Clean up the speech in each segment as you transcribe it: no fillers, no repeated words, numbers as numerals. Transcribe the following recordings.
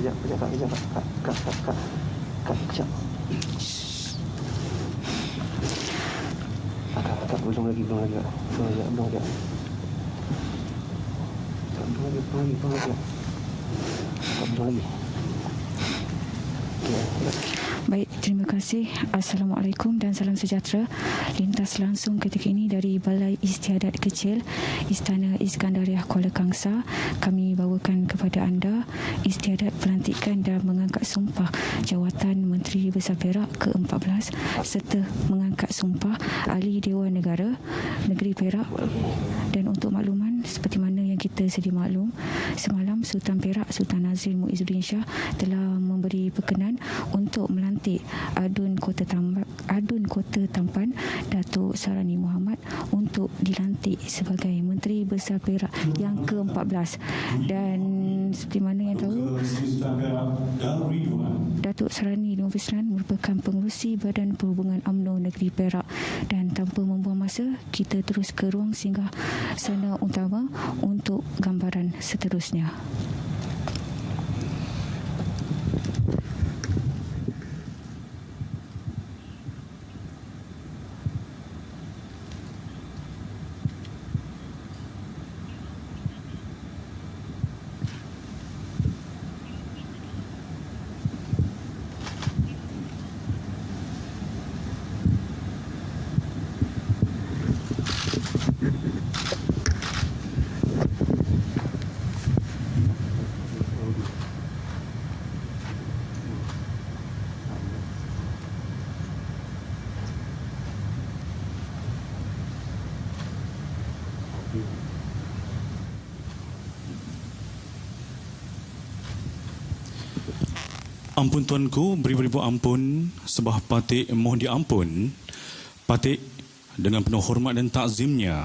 Kejap. Kak, belum lagi. Baik, terima kasih. Assalamualaikum dan salam sejahtera. Lintas langsung ketika ini dari Balai Istiadat Kecil Istana Iskandariah Kuala Kangsar, kami bawakan kepada anda istiadat pelantikan dan mengangkat sumpah Jawatan Menteri Besar Perak ke-14 serta mengangkat sumpah Ahli Dewan Negara Negeri Perak. Dan untuk makluman, seperti mana yang kita sedia maklum, semalam Sultan Perak Sultan Nazrin Muizzuddin Shah telah memberi perkenan untuk melantik Adun Kota Tampan Datuk Sarani Muhammad untuk dilantik sebagai Menteri Besar Perak yang ke-14. Dan seperti mana yang tahu, Datuk Sarani Muhammad merupakan pengerusi Badan Perhubungan UMNO Negeri Perak. Dan tanpa membuang masa, kita terus ke ruang singgah sana utama untuk gambaran seterusnya. Ampun tuanku, beribu-ribu ampun, sebah patik mohon diampun. Patik dengan penuh hormat dan takzimnya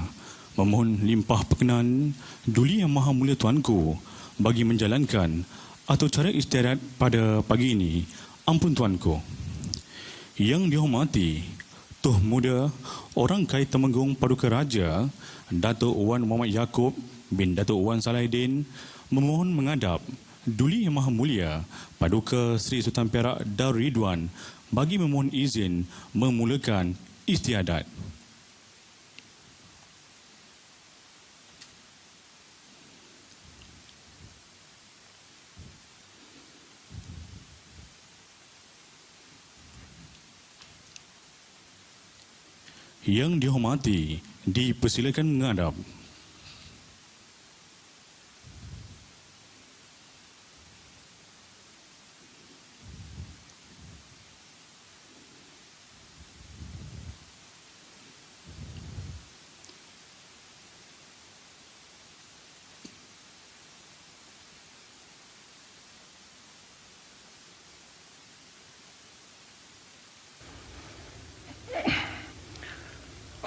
memohon limpah perkenan Duli Yang Maha Mulia tuanku bagi menjalankan atau cara istiadat pada pagi ini. Ampun tuanku. Yang dihormati Tuh Muda Orang Kaya Temenggung Paduka Raja Datuk Wan Muhammad Yaakob bin Datuk Wan Salahuddin memohon menghadap Duli Yang Maha Mulia Paduka Seri Sultan Perak Darul Ridwan bagi memohon izin memulakan istiadat. Yang dihormati, dipersilakan menghadap.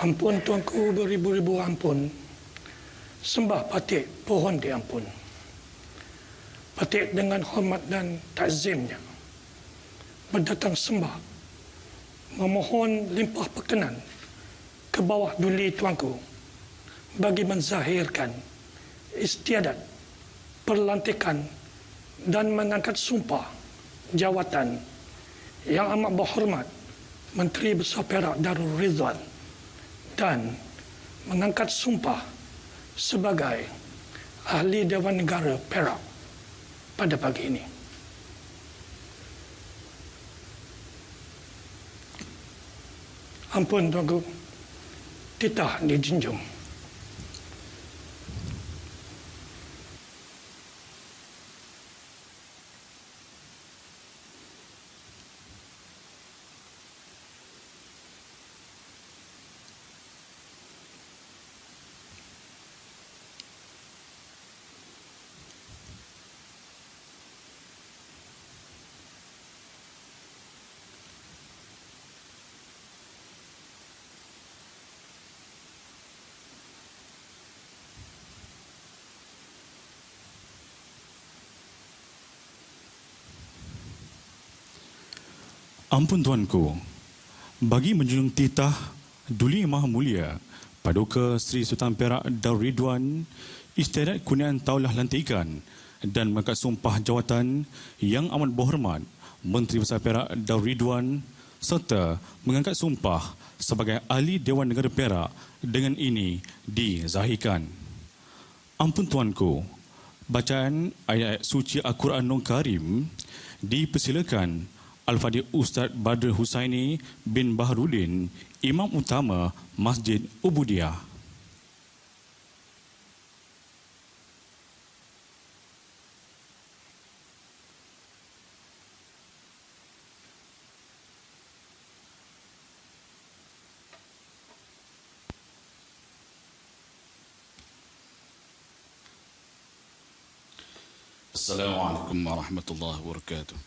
Ampun tuanku, beribu-ribu ampun. Sembah patik pohon diampun. Patik dengan hormat dan takzimnya berdatang sembah memohon limpah perkenan ke bawah duli tuanku bagi menzahirkan istiadat perlantikan dan mengangkat sumpah jawatan yang amat berhormat Menteri Besar Perak Darul Ridwan dan mengangkat sumpah sebagai Ahli Dewan Negara Perak pada pagi ini. Ampun tuanku, titah dijunjung. Ampun tuanku, bagi menjunjung titah Duli Yang Maha Mulia Paduka Seri Sultan Perak Darul Ridwan, istiadat kurniaan taulah lantikan dan mengangkat sumpah jawatan Yang Amat Berhormat Menteri Besar Perak Daud Ridwan serta mengangkat sumpah sebagai Ahli Dewan Negara Perak dengan ini dizahirkan. Ampun Tuanku, bacaan ayat suci Al-Quranul Karim dipersilakan Al-Fadhil Ustaz Badr Husaini bin Baharudin, Imam Utama Masjid Ubudiyah. Assalamualaikum warahmatullahi wabarakatuh.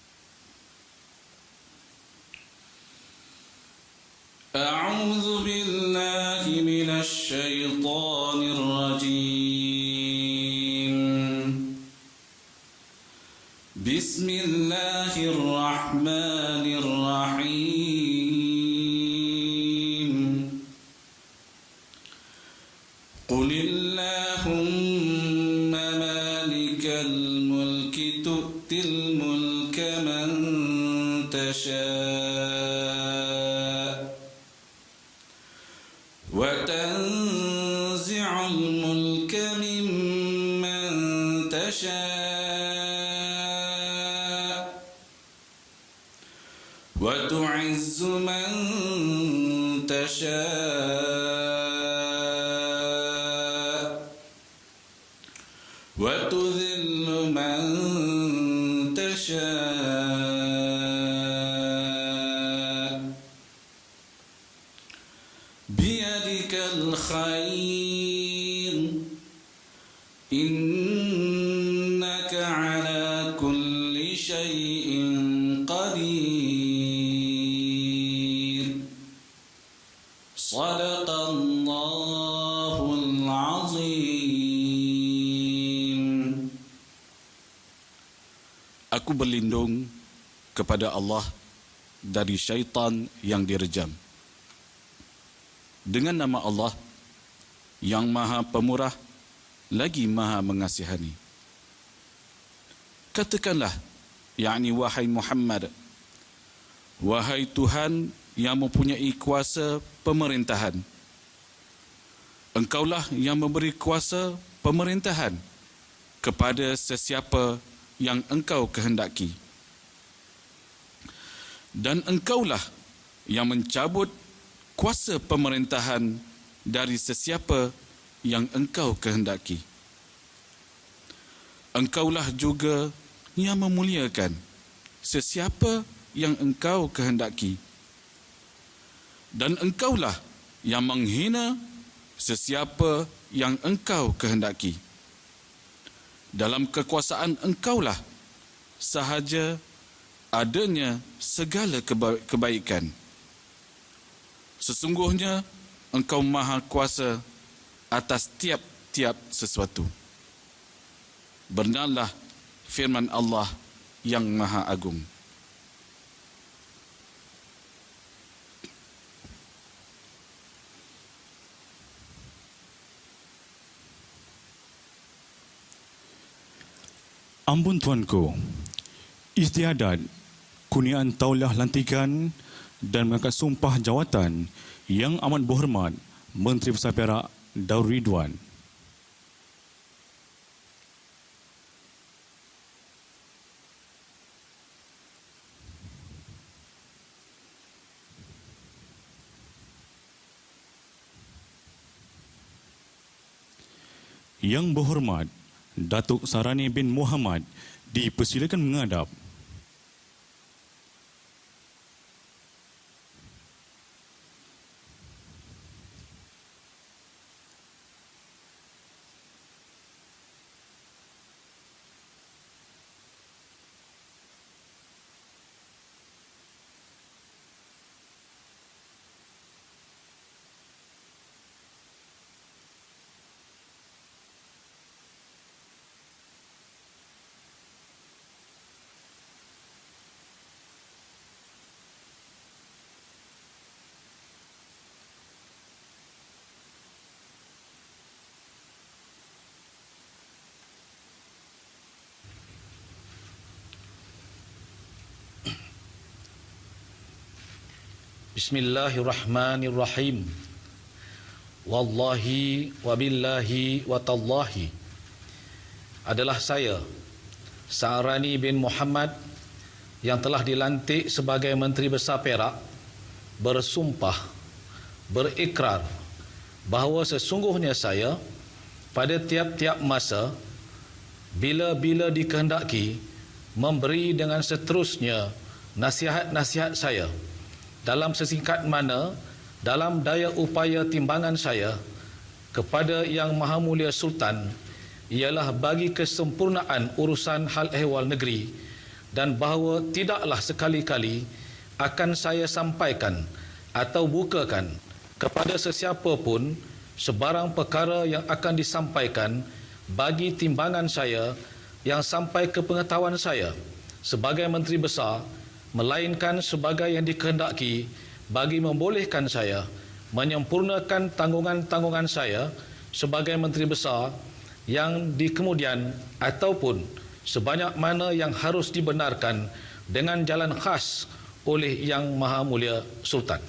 أعوذ بالله من الشيطان الرجيم. بسم الله الرحمن الرحيم. قل اللهم مالك الملك تؤتي الملك من تشاء وتنزع الملك ممن تشاء وتعز من تشاء وتذل من تشاء بيدك الخير إنك على كل شيء قدير صدق الله العظيم. Aku berlindung kepada Allah dari syaitan yang direjam. Dengan nama Allah yang Maha Pemurah lagi Maha Mengasihani. Katakanlah, yakni wahai Muhammad, wahai Tuhan yang mempunyai kuasa pemerintahan. Engkaulah yang memberi kuasa pemerintahan kepada sesiapa yang engkau kehendaki. Dan engkaulah yang mencabut kuasa pemerintahan dari sesiapa yang engkau kehendaki. Engkaulah juga yang memuliakan sesiapa yang engkau kehendaki. Dan engkaulah yang menghina sesiapa yang engkau kehendaki. Dalam kekuasaan engkaulah sahaja adanya segala kebaikan. Sesungguhnya engkau maha kuasa atas tiap-tiap sesuatu. Benarlah firman Allah yang maha agung. Ampun Tuanku, istiadat, kurniaan tauliah lantikan dan mengangkat sumpah jawatan Yang Amat Berhormat Menteri Besar Perak Daud Ridwan. Yang Berhormat Datuk Sarani bin Muhammad dipersilakan menghadap. Bismillahirrahmanirrahim. Wallahi wabillahi watallahi. Adalah saya, Sa'rani bin Muhammad, yang telah dilantik sebagai Menteri Besar Perak, bersumpah, berikrar bahawa sesungguhnya saya pada tiap-tiap masa bila-bila dikehendaki memberi dengan seterusnya nasihat-nasihat saya dalam sesingkat mana dalam daya upaya timbangan saya kepada Yang Maha Mulia Sultan ialah bagi kesempurnaan urusan hal ehwal negeri, dan bahawa tidaklah sekali-kali akan saya sampaikan atau bukakan kepada sesiapa pun sebarang perkara yang akan disampaikan bagi timbangan saya yang sampai ke pengetahuan saya sebagai Menteri Besar, melainkan sebagai yang dikehendaki bagi membolehkan saya menyempurnakan tanggungan-tanggungan saya sebagai Menteri Besar yang di kemudian, ataupun sebanyak mana yang harus dibenarkan dengan jalan khas oleh Yang Maha Mulia Sultan.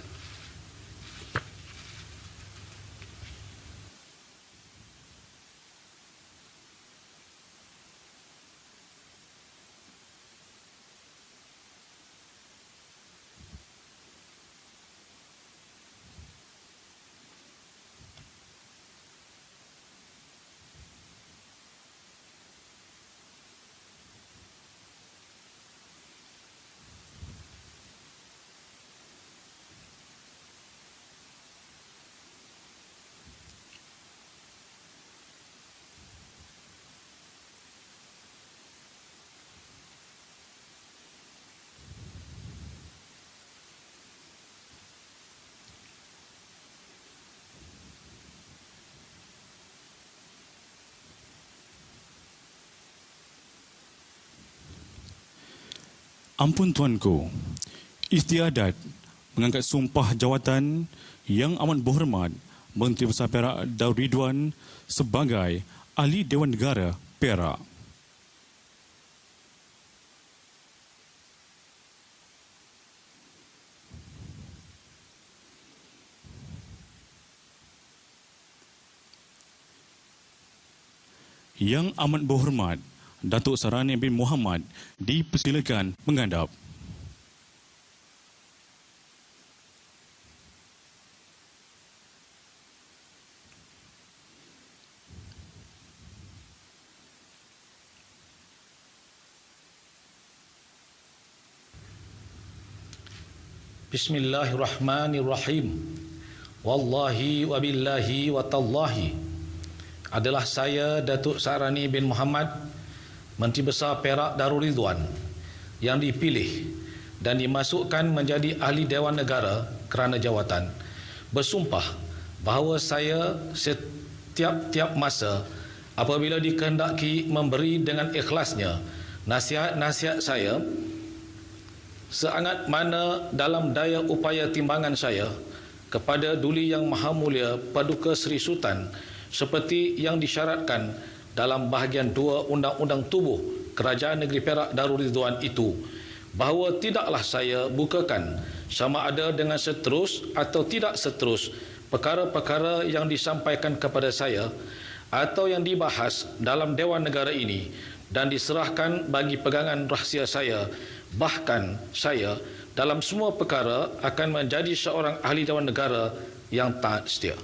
Ampun tuanku, istiadat mengangkat sumpah jawatan Yang Amat Berhormat Menteri Besar Perak Daud Ridwan sebagai Ahli Dewan Negara Perak. Yang Amat Berhormat Datuk Sa'rani bin Muhammad dipersilakan menghadap. Bismillahirrahmanirrahim. Wallahi wabillahi watallahi. Adalah saya, Datuk Sa'rani bin Muhammad, Menteri Besar Perak Darul Ridwan, yang dipilih dan dimasukkan menjadi Ahli Dewan Negara kerana jawatan, bersumpah bahawa saya setiap-tiap masa apabila dikehendaki memberi dengan ikhlasnya nasihat-nasihat saya seangat mana dalam daya upaya timbangan saya kepada Duli Yang Maha Mulia Paduka Seri Sultan seperti yang disyaratkan dalam bahagian 2 Undang-Undang Tubuh Kerajaan Negeri Perak Darul Ridwan itu, bahawa tidaklah saya bukakan sama ada dengan seterus atau tidak seterus perkara-perkara yang disampaikan kepada saya atau yang dibahas dalam Dewan Negara ini dan diserahkan bagi pegangan rahsia saya. Bahkan saya dalam semua perkara akan menjadi seorang ahli Dewan Negara yang taat setia.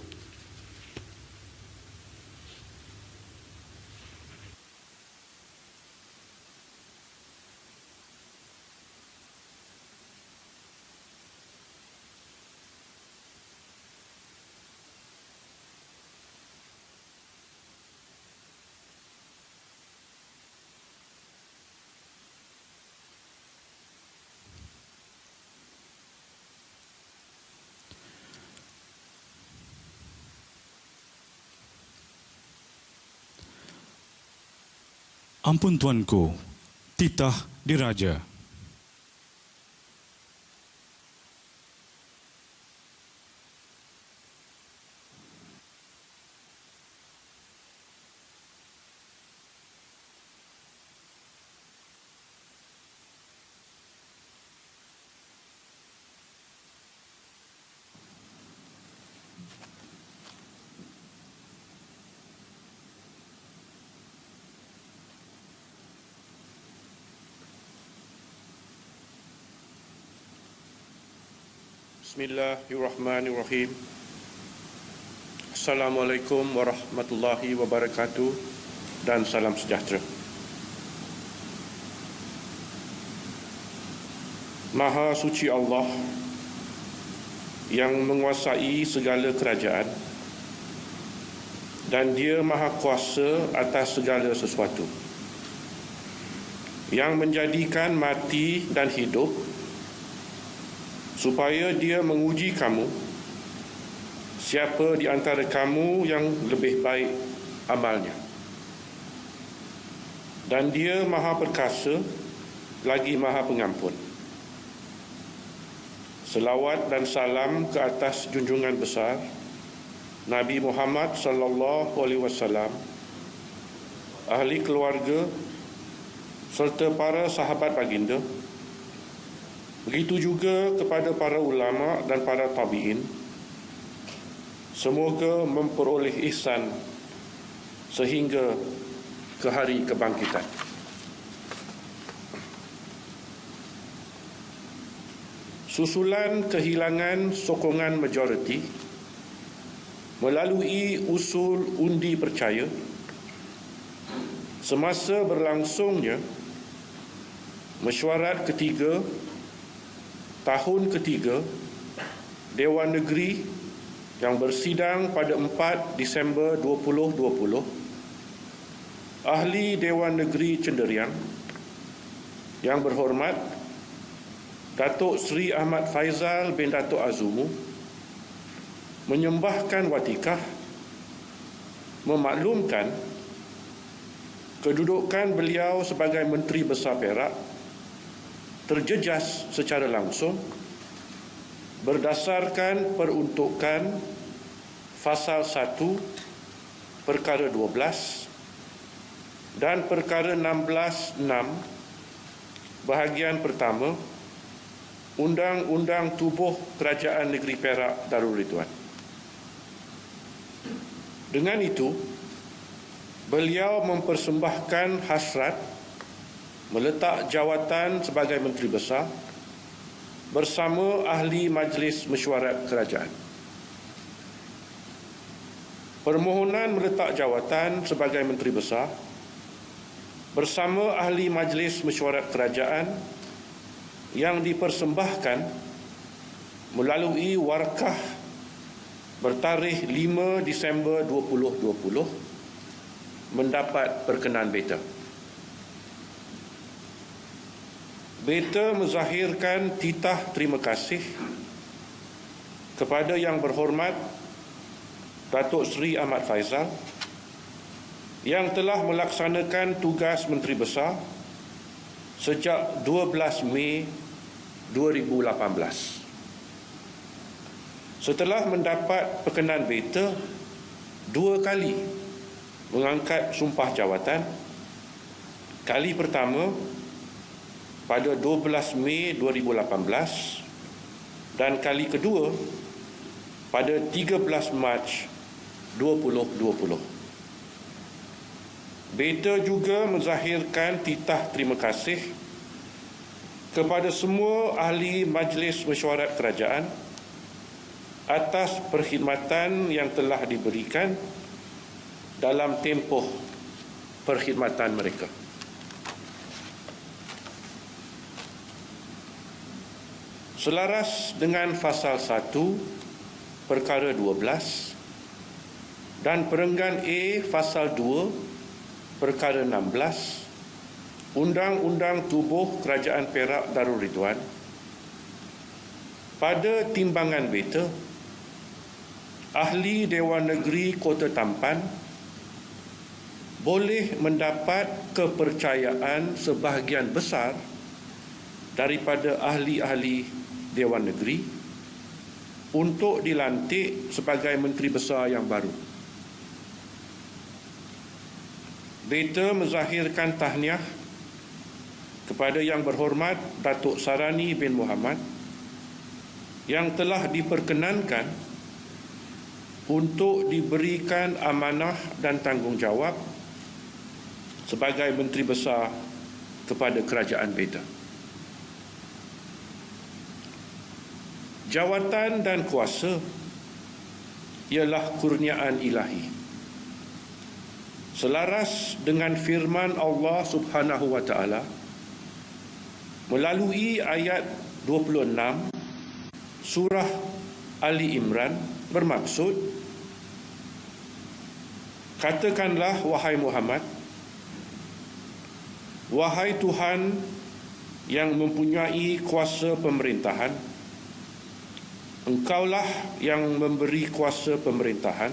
Ampun tuanku, titah diraja. Bismillahirrahmanirrahim. Assalamualaikum warahmatullahi wabarakatuh dan salam sejahtera. Maha suci Allah yang menguasai segala kerajaan dan Dia maha kuasa atas segala sesuatu, yang menjadikan mati dan hidup supaya Dia menguji kamu, siapa di antara kamu yang lebih baik amalnya. Dan Dia maha perkasa lagi maha pengampun. Selawat dan salam ke atas junjungan besar Nabi Muhammad sallallahu alaihi wasallam, ahli keluarga serta para sahabat baginda. Begitu juga kepada para ulama dan para tabi'in. Semoga memperoleh ihsan sehingga ke hari kebangkitan. Susulan kehilangan sokongan majoriti melalui usul undi percaya semasa berlangsungnya mesyuarat ketiga tahun ketiga Dewan Negeri yang bersidang pada 4 Disember 2020, Ahli Dewan Negeri Cenderiang yang berhormat Datuk Seri Ahmad Faizal bin Datuk Azumu menyembahkan watikah memaklumkan kedudukan beliau sebagai Menteri Besar Perak terjejas secara langsung berdasarkan peruntukan Fasal 1 Perkara 12 dan Perkara 16(6) Bahagian pertama Undang-Undang Tubuh Kerajaan Negeri Perak Darul Ridwan. Dengan itu, beliau mempersembahkan hasrat meletak jawatan sebagai Menteri Besar bersama Ahli Majlis Mesyuarat Kerajaan. Permohonan meletak jawatan sebagai Menteri Besar bersama Ahli Majlis Mesyuarat Kerajaan yang dipersembahkan melalui warkah bertarikh 5 Disember 2020 mendapat perkenan beta. Beta menzahirkan titah terima kasih kepada Yang Berhormat Datuk Seri Ahmad Faizal yang telah melaksanakan tugas Menteri Besar sejak 12 Mei 2018. Setelah mendapat perkenan beta 2 kali mengangkat sumpah jawatan, kali pertama pada 12 Mei 2018 dan kali kedua pada 13 Mac 2020. Beta juga menzahirkan titah terima kasih kepada semua ahli Majlis Mesyuarat Kerajaan atas perkhidmatan yang telah diberikan dalam tempoh perkhidmatan mereka. Selaras dengan Fasal 1 Perkara 12 dan Perenggan A Fasal 2 Perkara 16 Undang-Undang Tubuh Kerajaan Perak Darul Ridwan, pada timbangan beta, Ahli Dewan Negeri Kota Tampan boleh mendapat kepercayaan sebahagian besar daripada ahli-ahli Dewan Negeri untuk dilantik sebagai Menteri Besar yang baru. Beta menzahirkan tahniah kepada Yang Berhormat Datuk Sarani bin Muhammad yang telah diperkenankan untuk diberikan amanah dan tanggungjawab sebagai Menteri Besar kepada kerajaan beta. jawatan dan kuasa ialah kurniaan ilahi. Selaras dengan firman Allah Subhanahu wa taala melalui ayat 26 surah Ali Imran bermaksud, katakanlah wahai Muhammad, wahai Tuhan yang mempunyai kuasa pemerintahan, Engkaulah yang memberi kuasa pemerintahan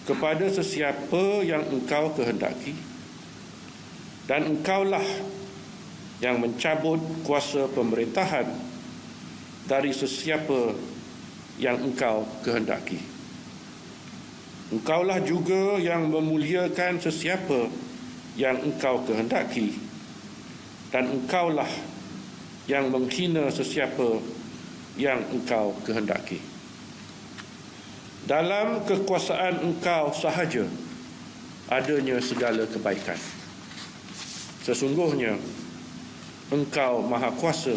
kepada sesiapa yang Engkau kehendaki, dan Engkaulah yang mencabut kuasa pemerintahan dari sesiapa yang Engkau kehendaki. Engkaulah juga yang memuliakan sesiapa yang Engkau kehendaki, dan Engkaulah yang menghina sesiapa yang Engkau kehendaki. Dalam kekuasaan Engkau sahaja adanya segala kebaikan. Sesungguhnya Engkau Maha Kuasa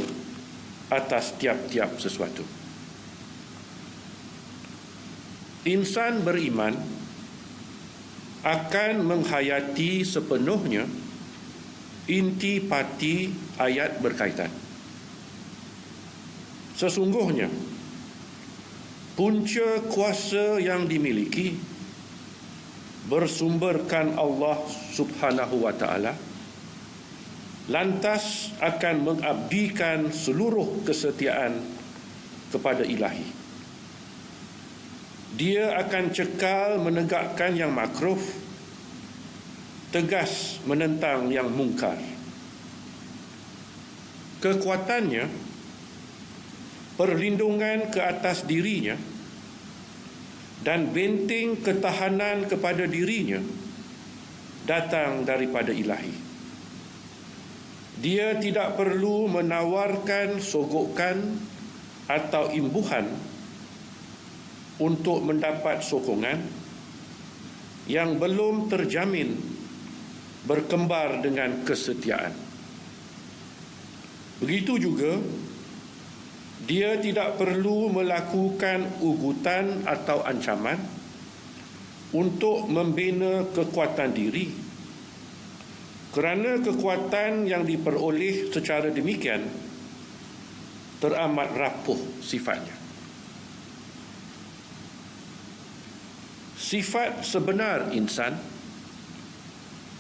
atas tiap-tiap sesuatu. Insan beriman akan menghayati sepenuhnya inti pati ayat berkaitan. Sesungguhnya punca kuasa yang dimiliki bersumberkan Allah Subhanahu wa taala, lantas akan mengabdikan seluruh kesetiaan kepada ilahi. Dia akan cekal menegakkan yang makruf, tegas menentang yang mungkar. Kekuatannya, perlindungan ke atas dirinya, dan benteng ketahanan kepada dirinya datang daripada ilahi. Dia tidak perlu menawarkan sogokan atau imbuhan untuk mendapat sokongan yang belum terjamin berkembar dengan kesetiaan. Begitu juga, dia tidak perlu melakukan ugutan atau ancaman untuk membina kekuatan diri, kerana kekuatan yang diperoleh secara demikian teramat rapuh sifatnya. Sifat sebenar insan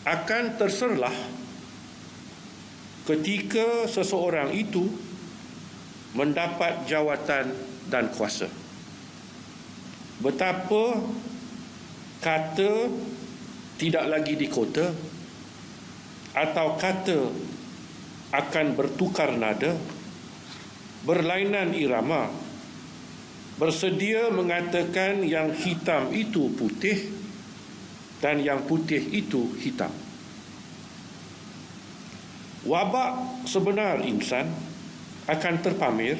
akan terserlah ketika seseorang itu mendapat jawatan dan kuasa. Betapa kata tidak lagi dikota atau kata akan bertukar nada, berlainan irama, bersedia mengatakan yang hitam itu putih dan yang putih itu hitam. Wabak sebenar insan akan terpamer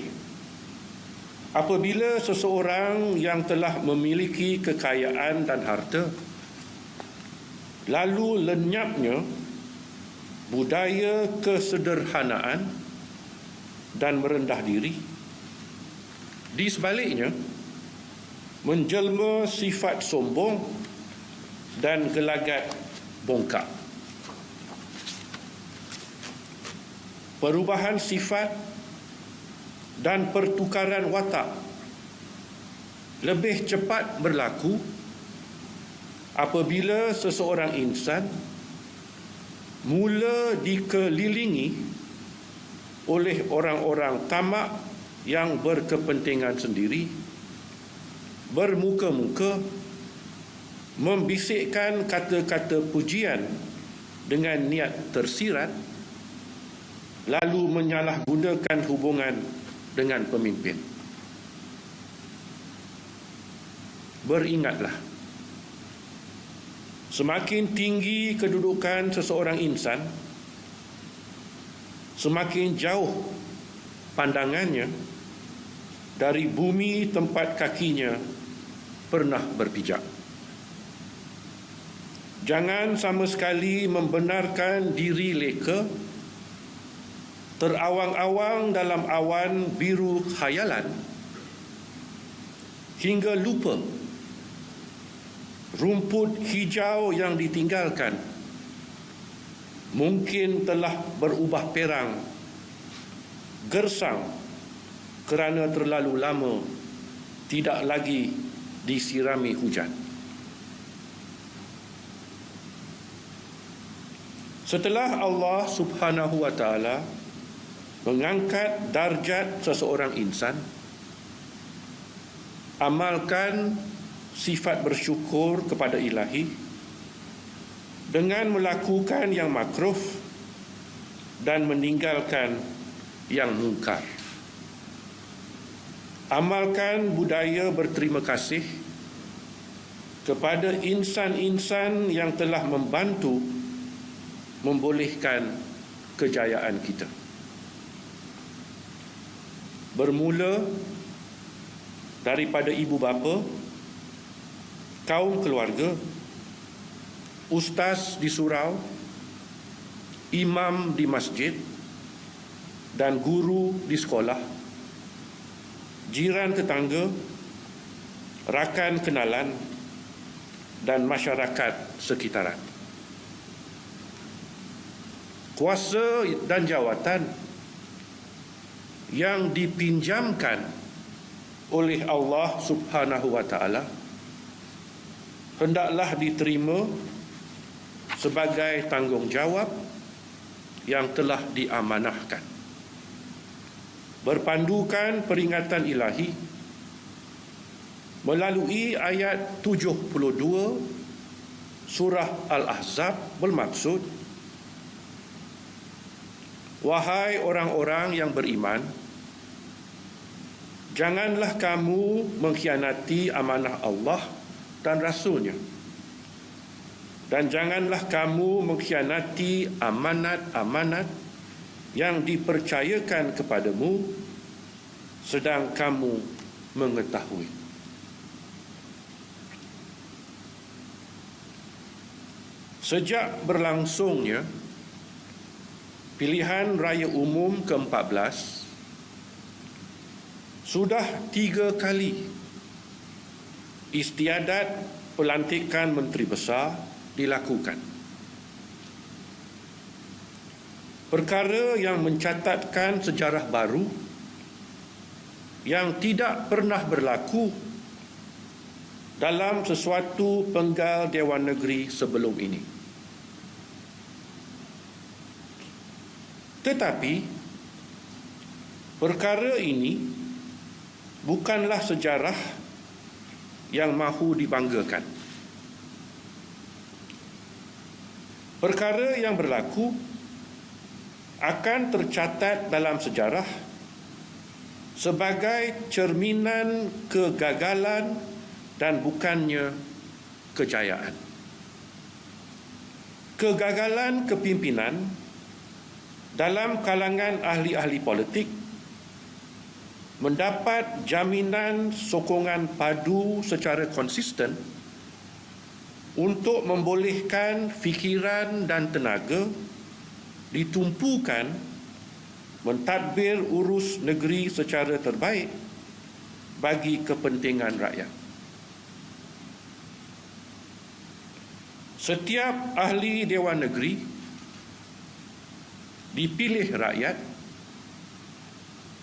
apabila seseorang yang telah memiliki kekayaan dan harta lalu lenyapnya budaya kesederhanaan dan merendah diri. Di sebaliknya, menjelma sifat sombong dan gelagat bongkak. Perubahan sifat dan pertukaran watak lebih cepat berlaku apabila seseorang insan mula dikelilingi oleh orang-orang tamak yang berkepentingan sendiri, bermuka-muka, membisikkan kata-kata pujian dengan niat tersirat, lalu menyalahgunakan hubungan dengan pemimpin. Beringatlah, semakin tinggi kedudukan seseorang insan, semakin jauh pandangannya dari bumi tempat kakinya pernah berpijak. Jangan sama sekali membenarkan diri leka terawang-awang dalam awan biru khayalan hingga lupa rumput hijau yang ditinggalkan mungkin telah berubah perang, gersang kerana terlalu lama tidak lagi disirami hujan. Setelah Allah Subhanahu wa taala mengangkat darjat seseorang insan, amalkan sifat bersyukur kepada Ilahi dengan melakukan yang makruh dan meninggalkan yang mungkar. Amalkan budaya berterima kasih kepada insan-insan yang telah membantu membolehkan kejayaan kita. Bermula daripada ibu bapa, kaum keluarga, ustaz di surau, imam di masjid dan guru di sekolah, jiran tetangga, rakan kenalan dan masyarakat sekitaran. Kuasa dan jawatan yang dipinjamkan oleh Allah Subhanahu wa taala hendaklah diterima sebagai tanggungjawab yang telah diamanahkan. Berpandukan peringatan ilahi melalui ayat 72 surah Al-Ahzab bermaksud, wahai orang-orang yang beriman, janganlah kamu mengkhianati amanah Allah dan Rasul-Nya. Dan janganlah kamu mengkhianati amanat-amanat yang dipercayakan kepadamu sedang kamu mengetahui. Sejak berlangsungnya pilihan raya umum ke-14, sudah 3 kali istiadat pelantikan Menteri Besar dilakukan. Perkara yang mencatatkan sejarah baru yang tidak pernah berlaku dalam sesuatu penggal Dewan Negeri sebelum ini. Tetapi perkara ini bukanlah sejarah yang mahu dibanggakan. Perkara yang berlaku akan tercatat dalam sejarah sebagai cerminan kegagalan dan bukannya kejayaan. Kegagalan kepimpinan dalam kalangan ahli-ahli politik mendapat jaminan sokongan padu secara konsisten untuk membolehkan fikiran dan tenaga ditumpukan mentadbir urus negeri secara terbaik bagi kepentingan rakyat. Setiap ahli Dewan Negeri dipilih rakyat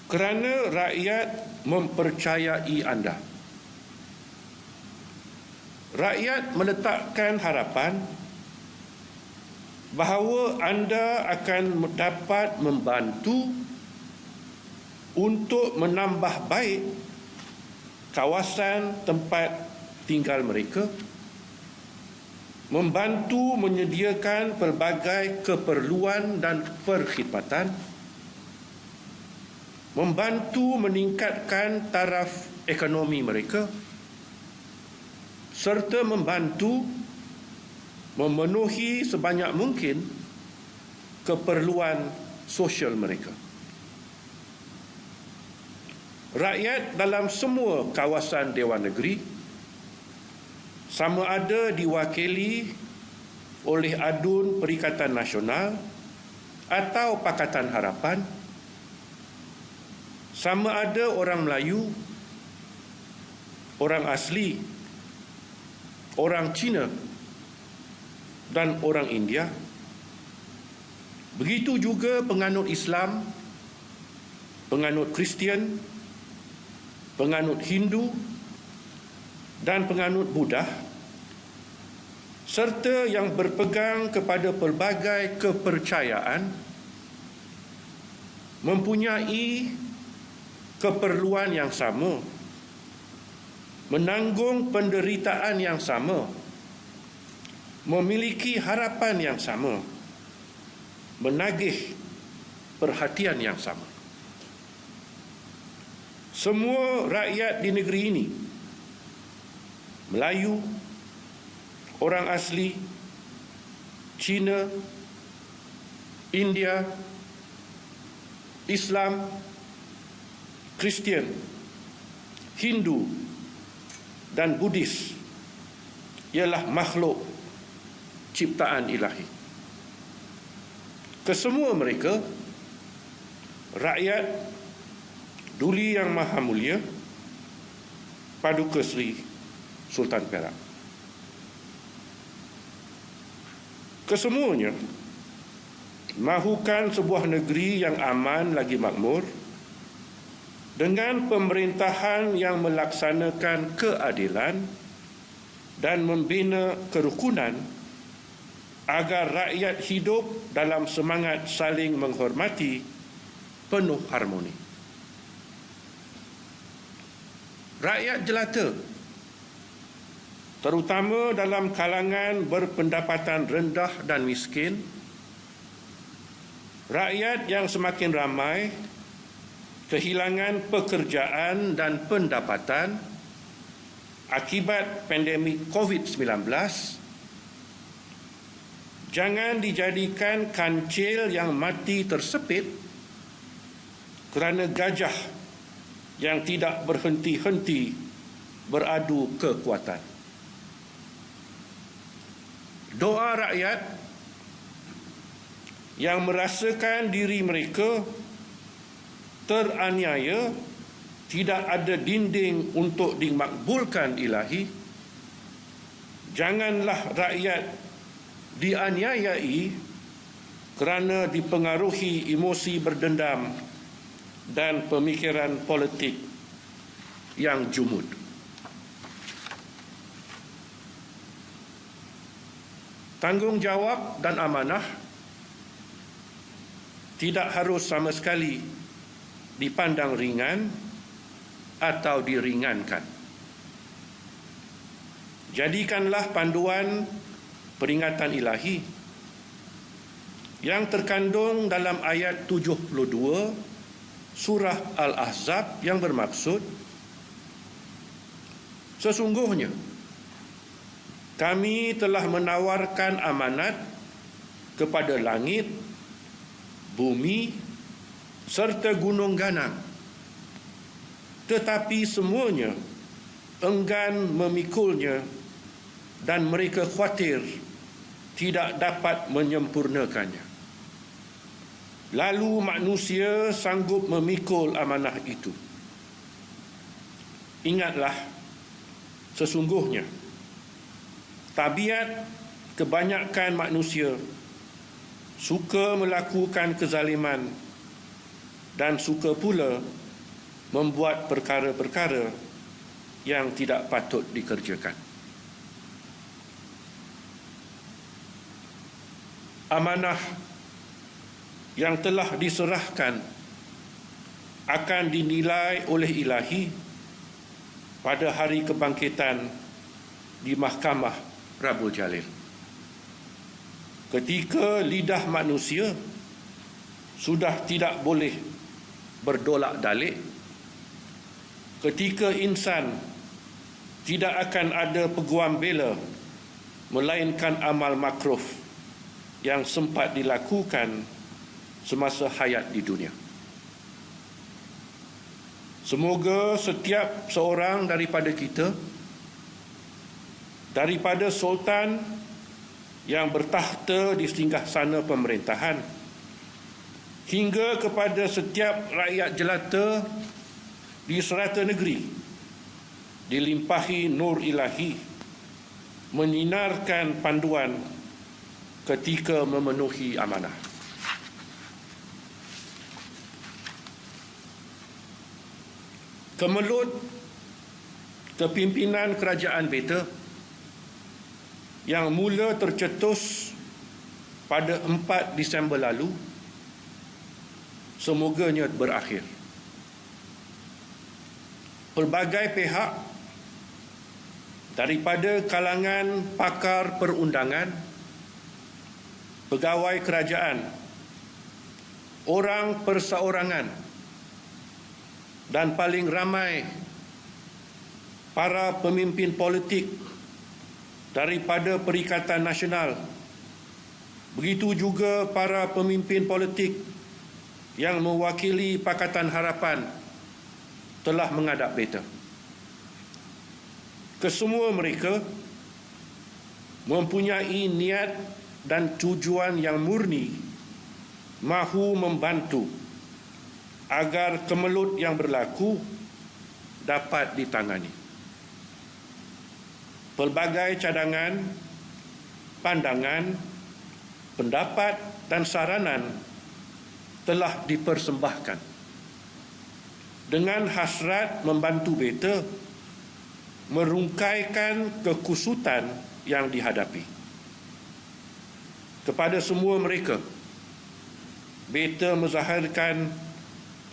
kerana rakyat mempercayai anda. Rakyat meletakkan harapan bahawa anda akan dapat membantu untuk menambah baik kawasan tempat tinggal mereka, membantu menyediakan pelbagai keperluan dan perkhidmatan, membantu meningkatkan taraf ekonomi mereka, serta membantu memenuhi sebanyak mungkin keperluan sosial mereka. Rakyat dalam semua kawasan Dewan Negeri, sama ada diwakili oleh Adun Perikatan Nasional atau Pakatan Harapan, sama ada orang Melayu, orang asli, orang Cina dan orang India. Begitu juga penganut Islam, penganut Kristian, penganut Hindu dan penganut Buddha, serta yang berpegang kepada pelbagai kepercayaan, mempunyai keperluan yang sama, menanggung penderitaan yang sama, memiliki harapan yang sama, menagih perhatian yang sama. Semua rakyat di negeri ini, Melayu, orang asli, Cina, India, Islam, Kristian, Hindu dan Buddhis ialah makhluk ciptaan ilahi. Kesemua mereka rakyat Duli Yang Maha Mulia Paduka Seri Sultan Perak. Kesemuanya mahukan sebuah negeri yang aman lagi makmur, dengan pemerintahan yang melaksanakan keadilan dan membina kerukunan agar rakyat hidup dalam semangat saling menghormati, penuh harmoni. Rakyat jelata, terutama dalam kalangan berpendapatan rendah dan miskin, rakyat yang semakin ramai kehilangan pekerjaan dan pendapatan akibat pandemik COVID-19, jangan dijadikan kancil yang mati tersepit kerana gajah yang tidak berhenti-henti beradu kekuatan. Doa rakyat yang merasakan diri mereka teraniaya, tidak ada dinding untuk dimakbulkan ilahi, janganlah rakyat dianiayai kerana dipengaruhi emosi berdendam dan pemikiran politik yang jumud. Tanggungjawab dan amanah tidak harus sama sekali dipandang ringan atau diringankan. Jadikanlah panduan peringatan ilahi yang terkandung dalam ayat 72 Surah Al-Ahzab yang bermaksud, sesungguhnya kami telah menawarkan amanat kepada langit, bumi serta gunung ganang, tetapi semuanya enggan memikulnya dan mereka khawatir tidak dapat menyempurnakannya. Lalu manusia sanggup memikul amanah itu. Ingatlah, sesungguhnya tabiat kebanyakan manusia suka melakukan kezaliman dan suka pula membuat perkara-perkara yang tidak patut dikerjakan. Amanah yang telah diserahkan akan dinilai oleh ilahi pada hari kebangkitan di Mahkamah Rabbul Jalil. Ketika lidah manusia sudah tidak boleh berdolak-dalik, ketika insan tidak akan ada peguam bela melainkan amal makruh yang sempat dilakukan semasa hayat di dunia. Semoga setiap seorang daripada kita, daripada sultan yang bertakhta di singgahsana pemerintahan hingga kepada setiap rakyat jelata di serata negeri dilimpahi nur ilahi, menyinarkan panduan ketika memenuhi amanah. Kemelut kepimpinan kerajaan Beta yang mula tercetus pada 4 Disember lalu semoganya berakhir. Pelbagai pihak daripada kalangan pakar perundangan, pegawai kerajaan, orang perseorangan dan paling ramai para pemimpin politik daripada Perikatan Nasional, begitu juga para pemimpin politik yang mewakili Pakatan Harapan telah menghadap Beta. Kesemua mereka mempunyai niat dan tujuan yang murni mahu membantu agar kemelut yang berlaku dapat ditangani. Pelbagai cadangan, pandangan, pendapat dan saranan telah dipersembahkan dengan hasrat membantu Beta merungkaikan kekusutan yang dihadapi. Kepada semua mereka, Beta menzahirkan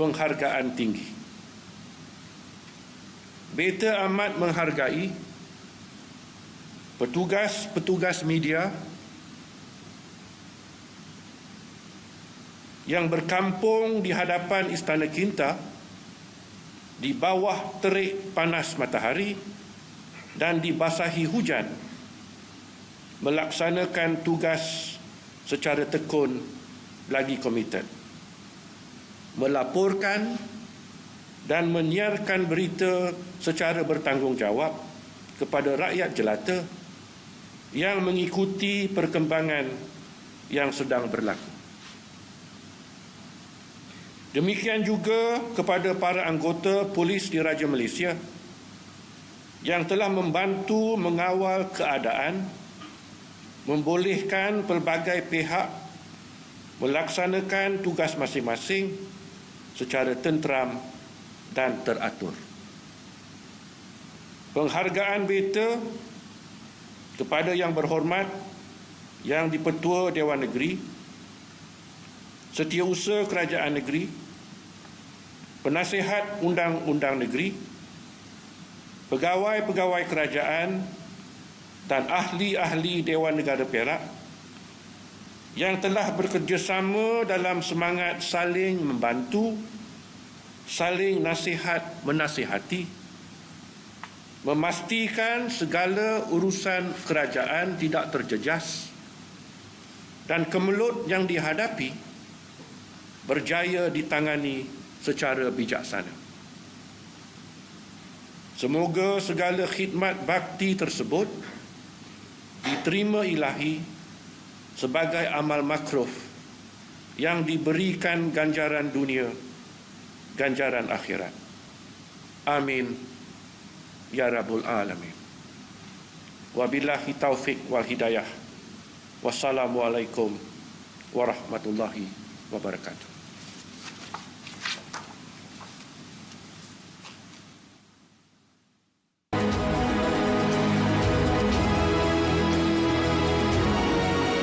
penghargaan tinggi. Beta amat menghargai petugas-petugas media yang berkampung di hadapan Istana Kinta di bawah terik panas matahari dan dibasahi hujan, melaksanakan tugas secara tekun lagi komited, melaporkan dan menyiarkan berita secara bertanggungjawab kepada rakyat jelata yang mengikuti perkembangan yang sedang berlaku. Demikian juga kepada para anggota polis di Raja Malaysia yang telah membantu mengawal keadaan, membolehkan pelbagai pihak melaksanakan tugas masing-masing secara tenteram dan teratur. Penghargaan Beta kepada Yang Berhormat Yang di-Pertua Dewan Negeri, Setiausaha Kerajaan Negeri, Penasihat Undang-Undang Negeri, pegawai-pegawai kerajaan dan ahli-ahli Dewan Negara Perak yang telah bekerjasama dalam semangat saling membantu, saling nasihat menasihati, memastikan segala urusan kerajaan tidak terjejas dan kemelut yang dihadapi berjaya ditangani secara bijaksana. Semoga segala khidmat bakti tersebut diterima ilahi sebagai amal makruf yang diberikan ganjaran dunia, ganjaran akhirat. Amin ya rabbul alamin. Wabillahi taufik wal hidayah. Wassalamualaikum warahmatullahi wabarakatuh.